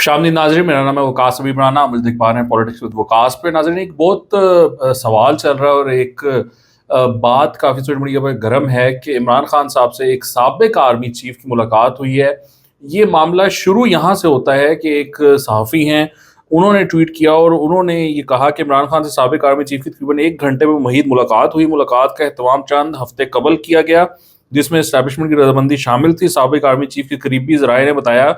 खुशामदीद नाज़रीन, मेरा नाम है वकास अभी इमराना। आप मुझे देख पा रहे हैं पॉलिटिक्स विद वकास पे। नाज़रीन, एक बहुत सवाल चल रहा है और एक बात काफ़ी सोशल मीडिया पर गर्म है कि इमरान खान साहब से एक साबिक आर्मी चीफ की मुलाकात हुई है। ये मामला शुरू यहाँ से होता है कि एक सहाफ़ी हैं, उन्होंने ट्वीट किया और उन्होंने ये कहा कि इमरान खान से साबिक आर्मी चीफ की तकरीबन 1 घंटे में महीद मुलाकात हुई। मुलाकात का एहतमाम चंद हफ्ते कबल किया गया, जिसमें एस्टैब्लिशमेंट की रजामंदी शामिल थी। साबिक आर्मी चीफ के करीबी ज़राए ने बताया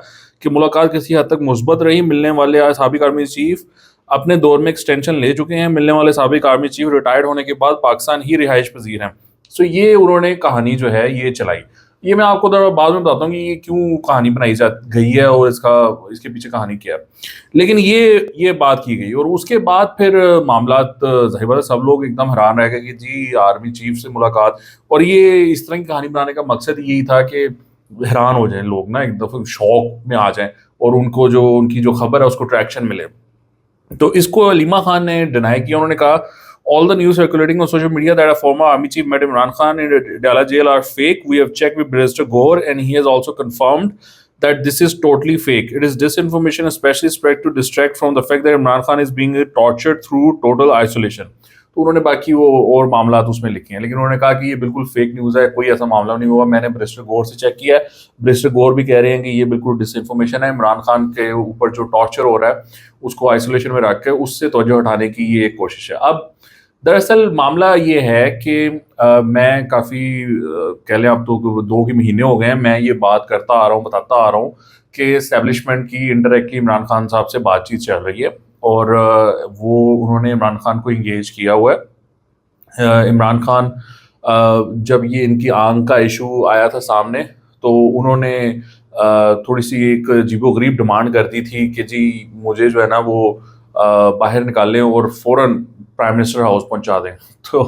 कि मुलाकात किसी हद तक मुस्बत रही। मिलने वाले साबिक आर्मी चीफ अपने दौर में एक्सटेंशन ले चुके हैं। मिलने वाले साबिक आर्मी चीफ रिटायर्ड होने के बाद पाकिस्तान ही रिहाइश पजीर हैं। सो ये उन्होंने कहानी जो है ये चलाई। ये मैं आपको बाद में बताता हूँ कि ये क्यों कहानी बनाई जा गई है और इसके पीछे कहानी क्या है। लेकिन ये बात की गई और उसके बाद फिर मामलात ज़ाहिर बात है सब लोग एकदम हैरान रह गए कि जी आर्मी चीफ से मुलाकात। और ये इस तरह की कहानी बनाने का मकसद यही था कि हैरान हो जाएं लोग, ना एक दफ़ा शौक में आ जाएं और उनकी जो खबर है उसको ट्रैक्शन मिले। तो इसको अलीमा खान ने डिनाई किया। उन्होंने कहा all the news circulating on social media that a former army chief met Imran Khan in Dala jail are fake. We have checked with Barrister Gore and he has also confirmed that this is totally fake. It is disinformation, especially spread to distract from the fact that Imran Khan is being tortured through total isolation. तो उन्होंने बाकी वो और मामला उसमें लिखे हैं, लेकिन उन्होंने कहा कि ये बिल्कुल फेक न्यूज़ है, कोई ऐसा मामला नहीं हुआ। मैंने बैरिस्टर गौर से चेक किया है, बैरिस्टर गौर भी कह रहे हैं कि ये बिल्कुल डिसइंफॉर्मेशन है। इमरान खान के ऊपर जो टॉर्चर हो रहा है उसको आइसोलेशन में रख के उससे तवज्जो हटाने की ये एक कोशिश है। अब दरअसल मामला ये है कि मैं काफ़ी कह लें अब तो 2 ही महीने हो गए हैं मैं ये बात करता आ रहा हूँ, बताता आ रहा हूँ कि एस्टेब्लिशमेंट की इनडायरेक्टली इमरान खान साहब से बातचीत चल रही है और वो उन्होंने इमरान खान को इंगेज किया हुआ है। इमरान खान जब ये इनकी आंख का इशू आया था सामने तो उन्होंने थोड़ी सी एक अजीबोगरीब डिमांड कर दी थी कि जी मुझे जो है ना वो बाहर निकालें और फ़ौरन प्राइम मिनिस्टर हाउस पहुंचा दें। तो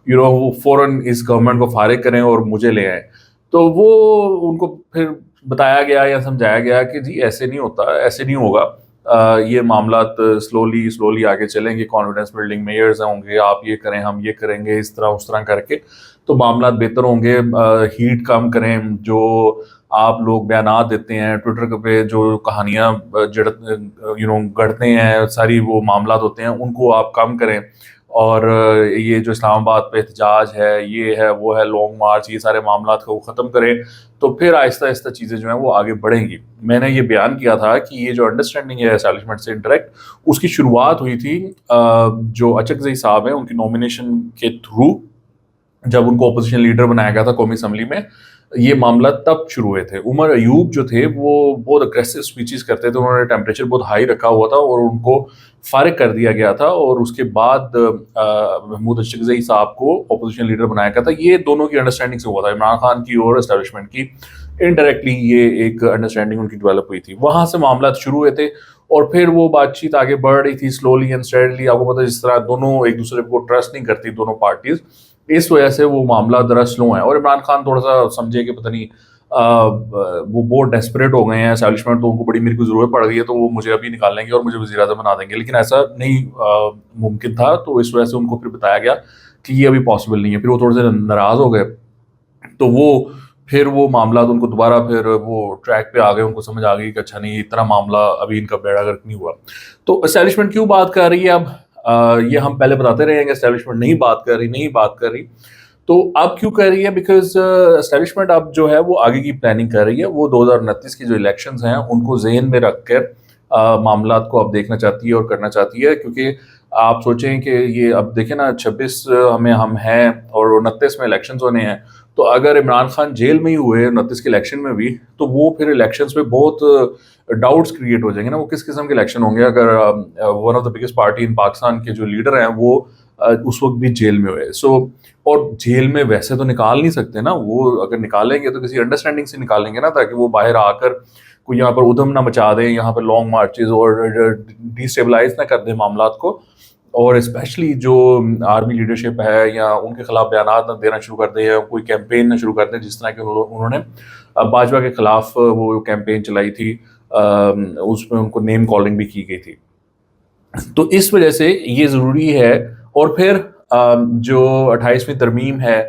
वो फ़ौरन इस गवर्नमेंट को फारिग करें और मुझे ले आएँ। तो वो उनको फिर बताया गया या समझाया गया कि जी ऐसे नहीं होता, ऐसे नहीं होगा। ये मामलात स्लोली आगे चलेंगे, कॉन्फिडेंस बिल्डिंग मेयर्स होंगे, आप ये करें हम ये करेंगे, इस तरह उस तरह करके तो मामलात बेहतर होंगे। हीट कम करें, जो आप लोग बयानात देते हैं ट्विटर पे, जो कहानियाँ गढ़ते हैं, सारी वो मामलात होते हैं उनको आप कम करें। और ये जो इस्लामाबाद पे एहतजाज है, ये है वो है, लॉन्ग मार्च, ये सारे मामलात को ख़त्म करें तो फिर आहिस्ता आहिस्ता चीज़ें जो हैं वो आगे बढ़ेंगी। मैंने ये बयान किया था कि ये जो अंडरस्टैंडिंग है एस्टैब्लिशमेंट से इंटरेक्ट, उसकी शुरुआत हुई थी जो अचकज़ई साहब हैं उनकी नॉमिनेशन के थ्रू। जब उनको अपोजिशन लीडर बनाया गया था कौमी असम्बली में, ये मामला तब शुरू हुए थे। उमर अयूब जो थे वो बहुत अग्रेसिव स्पीचेस करते थे, उन्होंने टेम्परेचर बहुत हाई रखा हुआ था और उनको फारिग कर दिया गया था और उसके बाद महमूद अचकज़ई साहब को अपोजिशन लीडर बनाया गया था। ये दोनों की अंडरस्टैंडिंग से हुआ था, इमरान खान की और एस्टैब्लिशमेंट की। इनडायरेक्टली ये एक अंडरस्टैंडिंग उनकी डेवलप हुई थी, वहाँ से मामला शुरू हुए थे और फिर वो बातचीत आगे बढ़ रही थी स्लोली एंड स्टेडली। आपको पता है जिस तरह दोनों एक दूसरे को ट्रस्ट नहीं करती दोनों पार्टीज, इस वजह से वो मामला ज़रा स्लो है। और इमरान खान थोड़ा सा समझे कि पता नहीं वो बहुत डेस्परेट हो गए हैं एस्टैब्लिशमेंट, तो उनको बड़ी मेरी को ज़रूरत पड़ गई है तो वो मुझे अभी निकाल लेंगे और मुझे वज़ीर-ए-आज़म बना देंगे, लेकिन ऐसा नहीं मुमकिन था। तो इस वजह से उनको फिर बताया गया कि ये अभी पॉसिबल नहीं है। फिर वो थोड़े से नाराज़ हो गए तो फिर वो मामला उनको दोबारा फिर वो ट्रैक पे आ गए, उनको समझ आ गई कि अच्छा नहीं इतना मामला अभी इनका बेड़ा गर्क नहीं हुआ। तो एस्टैब्लिशमेंट क्यों बात कर रही है अब, ये हम पहले बताते रहे हैं कि एस्टैब्लिशमेंट नहीं बात कर रही। तो अब क्यों कर रही है? बिकॉज एस्टैब्लिशमेंट अब जो है वो आगे की प्लानिंग कर रही है। वो 2029 की जो इलेक्शंस हैं उनको ज़हन में रख कर मामलात को अब देखना चाहती है और करना चाहती है। क्योंकि आप सोचें कि ये अब देखें ना 26 हम हैं और 29 में इलेक्शंस होने हैं, तो अगर इमरान खान जेल में ही हुए 29 के इलेक्शन में भी, तो वो फिर इलेक्शंस पे बहुत डाउट्स क्रिएट हो जाएंगे ना। वो किस किस्म के इलेक्शन होंगे अगर one of the biggest party इन पाकिस्तान के जो लीडर हैं वो उस वक्त भी जेल में हुए। और जेल में वैसे तो निकाल नहीं सकते ना, वो अगर निकालेंगे तो किसी अंडरस्टैंडिंग से निकालेंगे ना, ताकि वो बाहर आकर कोई यहाँ पर उधम ना मचा दें, यहाँ पर लॉन्ग मार्चेस और डिस्टेबलाइज ना कर दें मामलात को। और स्पेशली जो आर्मी लीडरशिप है या उनके खिलाफ बयानात ना देना शुरू कर दें या कोई कैंपेन ना शुरू कर दें, जिस तरह के उन्होंने भाजपा के खिलाफ वो कैंपेन चलाई थी, उसमें उनको नेम कॉलिंग भी की गई थी। तो इस वजह से ये ज़रूरी है। और फिर जो 28वीं तरमीम है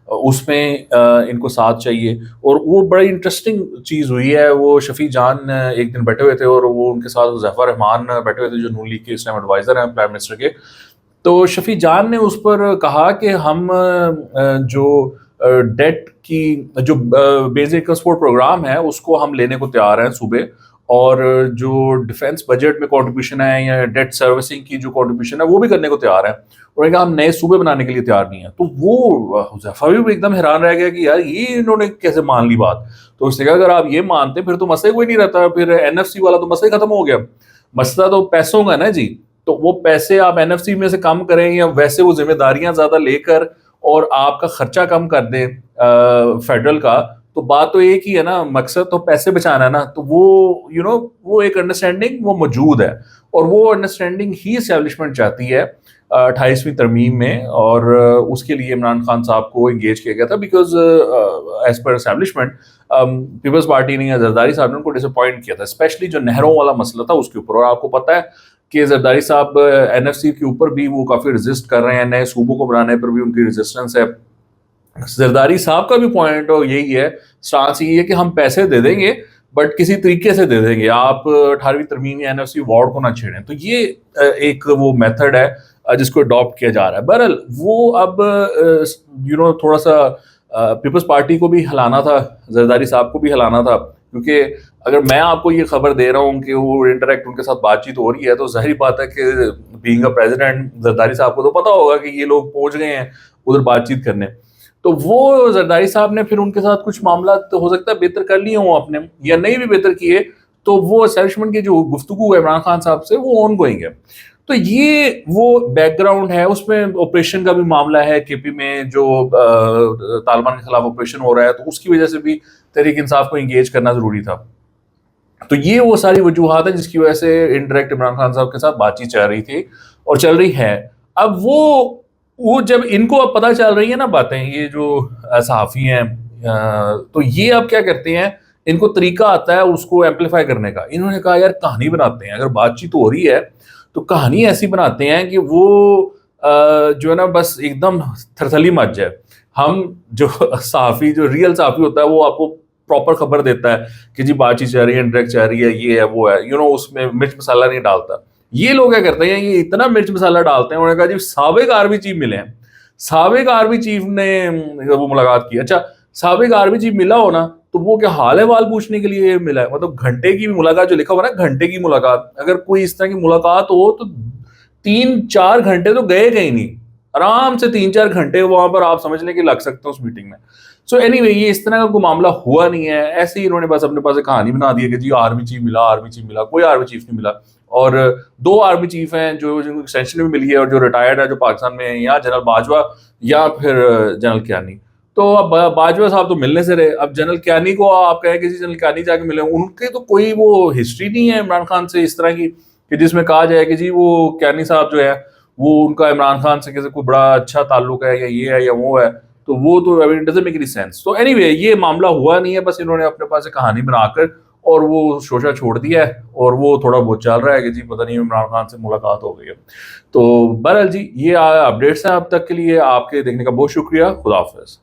اس میں ان کو ساتھ چاہیے. اور وہ بڑی انٹرسٹنگ چیز ہوئی ہے. وہ شفیع جان ایک دن بیٹھے ہوئے تھے اور وہ ان کے ساتھ حذیفہ رحمان بیٹھے ہوئے تھے جو نون لیگ کے اس ٹائم ایڈوائزر ہیں پرائم منسٹر کے. تو شفیع جان نے اس پر کہا کہ ہم جو ڈیٹ کی جو بیسک ایکسپورٹ پروگرام ہے اس کو ہم لینے کو تیار ہیں صوبے, اور جو ڈیفنس بجٹ میں کنٹریبیوشن ہے یا ڈیٹ سروسنگ کی جو کنٹریبیوشن ہے وہ بھی کرنے کو تیار ہیں. اور کہا ہم نئے صوبے بنانے کے لیے تیار نہیں ہیں. تو وہ حذیفہ بھی ایک دم حیران رہ گیا کہ یار یہ انہوں نے کیسے مان لی بات. تو اس نے کہا اگر آپ یہ مانتے پھر تو مسئلہ کوئی نہیں رہتا, پھر این ایف سی والا تو مسئلہ ختم ہو گیا. مسئلہ تو پیسوں کا نا جی. تو وہ پیسے آپ این ایف سی میں سے کم کریں یا ویسے وہ ذمہ داریاں زیادہ لے کر اور آپ کا خرچہ کم کر دیں فیڈرل کا, تو بات تو ایک ہی ہے نا, مقصد تو پیسے بچانا ہے نا. تو وہ وہ ایک انڈرسٹینڈنگ وہ موجود ہے, اور وہ انڈرسٹینڈنگ ہی اسٹیبلشمنٹ چاہتی ہے 28ویں ترمیم میں. اور اس کے لیے عمران خان صاحب کو انگیج کیا گیا تھا because as per establishment Peoples Party نے یا زرداری صاحب نے ان کو ڈس اپوائنٹ کیا تھا, اسپیشلی جو نہروں والا مسئلہ تھا اس کے اوپر. اور آپ کو پتہ ہے کہ زرداری صاحب این ایف سی کے اوپر بھی وہ کافی ریزسٹ کر رہے ہیں, نئے صوبوں کو بنانے پر بھی ان کی ریزسٹنس ہے. زرداری صاحب کا بھی پوائنٹ یہی ہے, اسٹانس یہی ہے کہ ہم پیسے دے دیں گے بٹ کسی طریقے سے دے دیں گے, آپ 18ویں ترمیم یا این ایف سی وارڈ کو نہ چھیڑیں. تو یہ ایک وہ میتھڈ ہے جس کو اڈاپٹ کیا جا رہا ہے. بہرحال وہ اب تھوڑا سا پیپلز پارٹی کو بھی ہلانا تھا, زرداری صاحب کو بھی ہلانا تھا, کیونکہ اگر میں آپ کو یہ خبر دے رہا ہوں کہ وہ انٹریکٹ ان کے ساتھ بات چیت ہو رہی ہے تو ظاہری بات ہے کہ بینگ اے پریزیڈنٹ زرداری صاحب کو تو پتا ہوگا کہ یہ لوگ پہنچ گئے ہیں ادھر بات چیت کرنے. تو وہ زرداری صاحب نے پھر ان کے ساتھ کچھ معاملات ہو سکتا ہے بہتر کر لیے ہوں اپنے, یا نہیں بھی بہتر کیے, تو وہ اسٹیبلشمنٹ کی جو گفتگو ہے عمران خان صاحب سے وہ آن گوئنگ ہے. تو یہ وہ بیک گراؤنڈ ہے. اس میں آپریشن کا بھی معاملہ ہے, کے پی میں جو طالبان کے خلاف آپریشن ہو رہا ہے تو اس کی وجہ سے بھی تحریک انصاف کو انگیج کرنا ضروری تھا. تو یہ وہ ساری وجوہات ہیں جس کی وجہ سے انڈائریکٹ عمران خان صاحب کے ساتھ بات چیت چل رہی تھی اور چل رہی ہے. اب وہ جب ان کو اب پتہ چل رہی ہیں نا باتیں, یہ جو صحافی ہیں تو یہ اب کیا کرتے ہیں, ان کو طریقہ آتا ہے اس کو ایمپلیفائی کرنے کا. انہوں نے کہا یار کہانی بناتے ہیں, اگر بات چیت ہو رہی ہے تو کہانی ایسی بناتے ہیں کہ وہ جو ہے نا بس ایک دم تھرتھلی مچ جائے. ہم جو صحافی جو ریئل صحافی ہوتا ہے وہ آپ کو پراپر خبر دیتا ہے کہ جی بات چیت چل رہی ہے, انڈائریکٹ چل رہی ہے, یہ ہے وہ ہے, اس میں مرچ مسالہ نہیں ڈالتا. یہ لوگ کیا کرتے ہیں, یہ اتنا مرچ مسالہ ڈالتے ہیں. انہوں نے کہا جی سابق آرمی چیف ملے ہیں, سابق آرمی چیف نے وہ ملاقات کی. اچھا سابق آرمی چیف ملا ہو نا تو وہ کیا حال احوال پوچھنے کے لیے ملا ہے, مطلب گھنٹے کی ملاقات جو لکھا ہوا نا گھنٹے کی ملاقات, اگر کوئی اس طرح کی ملاقات ہو تو 3-4 گھنٹے تو گئے کہیں نہیں, آرام سے 3-4 گھنٹے وہاں پر آپ سمجھ لیں کہ لگ سکتے ہیں اس میٹنگ میں. سو اینی وے یہ اس طرح کا کوئی معاملہ ہوا نہیں ہے. ایسے ہی انہوں نے بس اپنے پاس ایک کہانی بنا دی ہے کہ جی آرمی چیف ملا, آرمی چیف ملا. کوئی آرمی چیف نہیں ملا. اور 2 آرمی چیف ہیں جو جن کو ایکسٹینشن بھی ملی ہے اور جو ریٹائرڈ ہے جو پاکستان میں ہیں, یا جنرل باجوہ یا پھر جنرل کیانی. تو اب باجوہ صاحب تو ملنے سے رہے, اب جنرل کیانی کو آپ کہیں کہ جنرل کیانی جا کے ملے, ان کے تو کوئی وہ ہسٹری نہیں ہے عمران خان سے اس طرح کی کہ جس میں کہا جائے کہ جی وہ کیانی صاحب جو ہے وہ ان کا عمران خان سے کسی کوئی بڑا اچھا تعلق ہے یا یہ ہے یا وہ ہے. تو وہ تو ڈزنٹ میک اینی سینس. تو اینی وے یہ معاملہ ہوا نہیں ہے, بس انہوں نے اپنے پاس ایک کہانی بنا کر اور وہ شوشہ چھوڑ دیا ہے, اور وہ تھوڑا بہت چل رہا ہے کہ جی پتہ نہیں عمران خان سے ملاقات ہو گئی ہے. تو بہرحال جی یہ اپڈیٹس ہیں اب تک کے لیے. آپ کے دیکھنے کا بہت شکریہ. خدا حافظ.